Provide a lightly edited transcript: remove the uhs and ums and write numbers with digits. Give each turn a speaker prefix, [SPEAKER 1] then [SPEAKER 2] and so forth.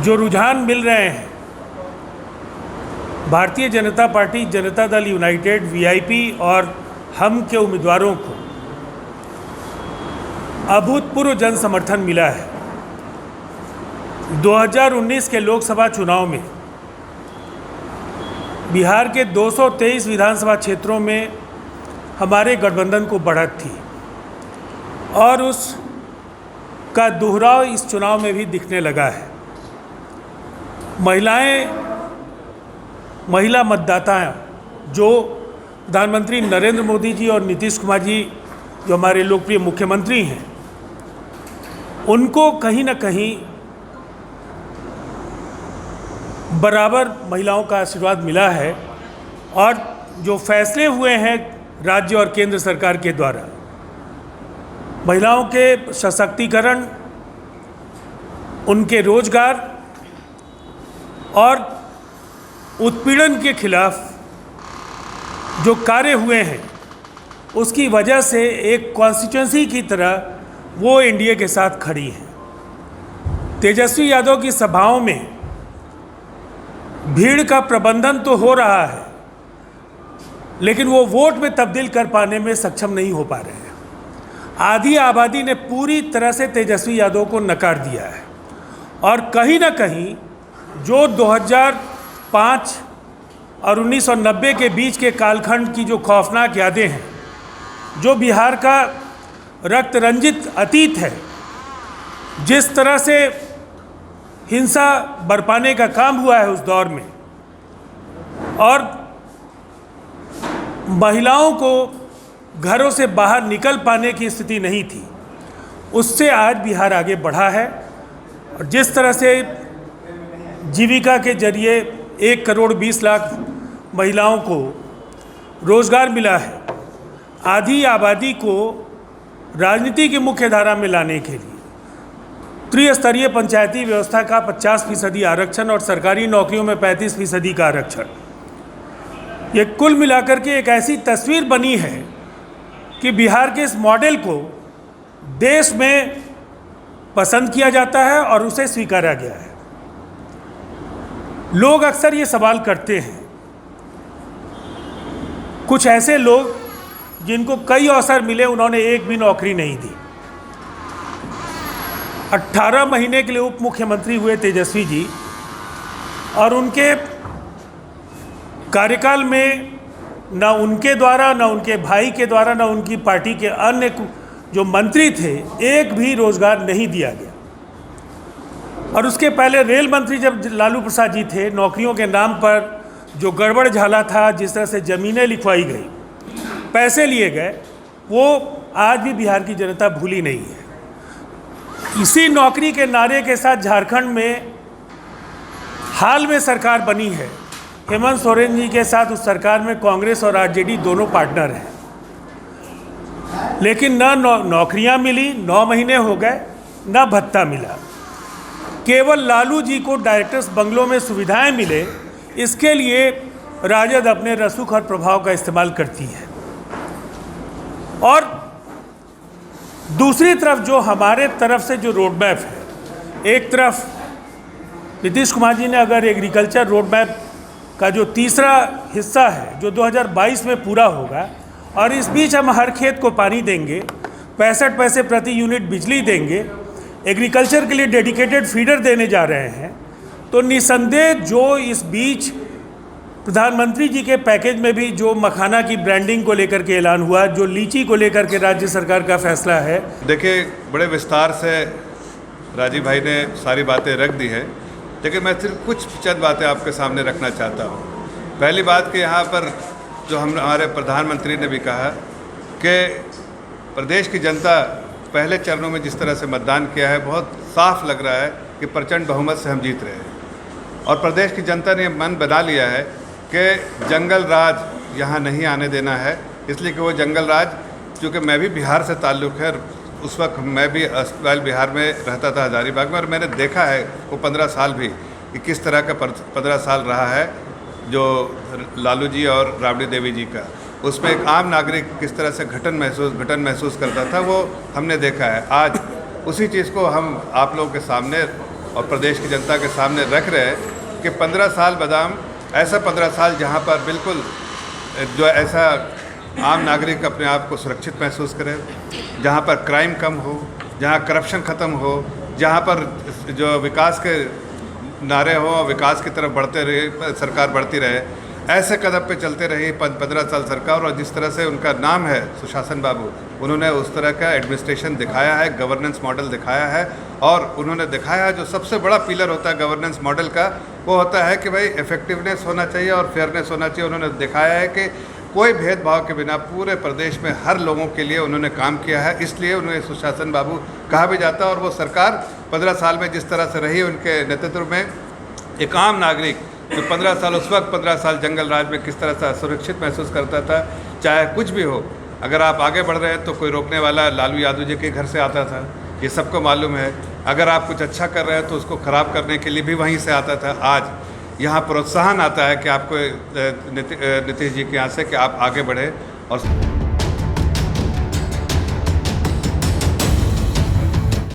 [SPEAKER 1] जो रुझान मिल रहे हैं Bharatiya Janata party, Janata Dal United, VIP और हम के उम्मीदवारों को अभूतपूर्व जन समर्थन मिला है। 2019 के लोकसभा चुनाव में बिहार के 223 विधानसभा क्षेत्रों में हमारे गठबंधन को बढ़त थी और उसका दोहराव इस चुनाव में भी दिखने लगा है। महिला मतदाता जो प्रधानमंत्री नरेंद्र मोदी जी और नीतीश कुमार जी जो हमारे लोकप्रिय मुख्यमंत्री हैं, उनको कहीं ना कहीं बराबर महिलाओं का आशीर्वाद मिला है और जो फैसले हुए हैं राज्य और केंद्र सरकार के द्वारा महिलाओं के सशक्तिकरण, उनके रोजगार और उत्पीड़न के खिलाफ जो कार्य हुए हैं, उसकी वजह से एक कॉन्स्टिट्यूंसी की तरह वो एनडीए के साथ खड़ी हैं। तेजस्वी यादव की सभाओं में भीड़ का प्रबंधन तो हो रहा है, लेकिन वो वोट में तब्दील कर पाने में सक्षम नहीं हो पा रहे हैं। आधी आबादी ने पूरी तरह से तेजस्वी यादव को नकार दिया है और कहीं ना कहीं जो 2005 और 1990 के बीच के कालखंड की जो खौफनाक यादें हैं, जो बिहार का रक्त रंजित अतीत है, जिस तरह से हिंसा बरपाने का काम हुआ है उस दौर में और महिलाओं को घरों से बाहर निकल पाने की स्थिति नहीं थी, उससे आज बिहार आगे बढ़ा है। और जिस तरह से जीविका के जरिए 1 करोड़ 20 लाख महिलाओं को रोजगार मिला है, आधी आबादी को राजनीति की मुख्य धारा में लाने के लिए त्रिस्तरीय पंचायती व्यवस्था का 50% आरक्षण और सरकारी नौकरियों में 35% का आरक्षण, ये कुल मिलाकर के एक ऐसी तस्वीर बनी है कि बिहार के इस मॉडल को देश में पसंद किया जाता है और उसे स्वीकारा गया है। लोग अक्सर ये सवाल करते हैं, कुछ ऐसे लोग जिनको कई अवसर मिले, उन्होंने एक भी नौकरी नहीं दी। 18 महीने के लिए उप मुख्यमंत्री हुए तेजस्वी जी और उनके कार्यकाल में न उनके द्वारा, न उनके भाई के द्वारा, न उनकी पार्टी के अन्य जो मंत्री थे, एक भी रोजगार नहीं दिया गया। और उसके पहले रेल मंत्री जब लालू प्रसाद जी थे, नौकरियों के नाम पर जो गड़बड़ झाला था, जिस तरह से ज़मीनें लिखवाई गई, पैसे लिए गए, वो आज भी बिहार की जनता भूली नहीं है। इसी नौकरी के नारे के साथ झारखंड में हाल में सरकार बनी है। हेमंत सोरेन जी के साथ उस सरकार में कांग्रेस और आरजेडी दोनों पार्टनर हैं, लेकिन न नौकरियां मिली, 9 महीने हो गए, न भत्ता मिला। केवल लालू जी को डायरेक्टर्स बंगलों में सुविधाएं मिले, इसके लिए राजद अपने रसूख और प्रभाव का इस्तेमाल करती है। और दूसरी तरफ जो हमारे तरफ से जो रोड मैप है, एक तरफ नीतीश कुमार जी ने अगर एग्रीकल्चर रोड मैप का जो तीसरा हिस्सा है जो 2022 में पूरा होगा और इस बीच हम हर खेत को पानी देंगे, 65 पैसे प्रति यूनिट बिजली देंगे, एग्रीकल्चर के लिए डेडिकेटेड फीडर देने जा रहे हैं, तो निसंदेह जो इस बीच प्रधानमंत्री जी के पैकेज में भी जो मखाना की ब्रांडिंग को लेकर के ऐलान हुआ, जो लीची को लेकर के राज्य सरकार का फैसला है।
[SPEAKER 2] देखिए, बड़े विस्तार से राजीव भाई ने सारी बातें रख दी है, लेकिन मैं सिर्फ कुछ चंद बातें आपके सामने रखना चाहता हूँ। पहली बात कि यहाँ पर जो हमारे प्रधानमंत्री ने भी कहा कि प्रदेश की जनता पहले चरणों में जिस तरह से मतदान किया है, बहुत साफ लग रहा है कि प्रचंड बहुमत से हम जीत रहे हैं और प्रदेश की जनता ने मन बना लिया है कि जंगल राज यहाँ नहीं आने देना है। इसलिए कि वो जंगल राज, चूँकि मैं भी बिहार से ताल्लुक़ है, उस वक्त मैं भी अस्पताल बिहार में रहता था हजारीबाग में, और मैंने देखा है वो 15 साल भी कि किस तरह का 15 साल रहा है जो लालू जी और राबड़ी देवी जी का। उसमें एक आम नागरिक किस तरह से घटन महसूस करता था, वो हमने देखा है। आज उसी चीज़ को हम आप लोगों के सामने और प्रदेश की जनता के सामने रख रहे हैं कि 15 साल बादाम ऐसा 15 साल जहाँ पर बिल्कुल जो ऐसा आम नागरिक अपने आप को सुरक्षित महसूस करे, जहाँ पर क्राइम कम हो, जहाँ करप्शन ख़त्म हो, जहाँ पर जो विकास के नारे हो और विकास की तरफ बढ़ते रहे, सरकार बढ़ती रहे, ऐसे कदम पे चलते रही 15 साल सरकार। और जिस तरह से उनका नाम है सुशासन बाबू, उन्होंने उस तरह का एडमिनिस्ट्रेशन दिखाया है, गवर्नेंस मॉडल दिखाया है। और उन्होंने दिखाया है जो सबसे बड़ा पिलर होता है गवर्नेंस मॉडल का, वो होता है कि भाई इफेक्टिवनेस होना चाहिए और फेयरनेस होना चाहिए। उन्होंने दिखाया है कि कोई भेदभाव के बिना पूरे प्रदेश में हर लोगों के लिए उन्होंने काम किया है, इसलिए उन्हें सुशासन बाबू कहा भी जाता है। और वो सरकार 15 साल में जिस तरह से रही, उनके नेतृत्व में एक आम नागरिक जो 15 साल, उस वक्त 15 साल जंगल राज में किस तरह से सुरक्षित महसूस करता था, चाहे कुछ भी हो। अगर आप आगे बढ़ रहे हैं तो कोई रोकने वाला लालू यादव जी के घर से आता था, ये सबको मालूम है। अगर आप कुछ अच्छा कर रहे हैं तो उसको ख़राब करने के लिए भी वहीं से आता था। आज यहाँ प्रोत्साहन आता है कि आपको नीतीश जी के यहाँ से कि आप आगे बढ़े और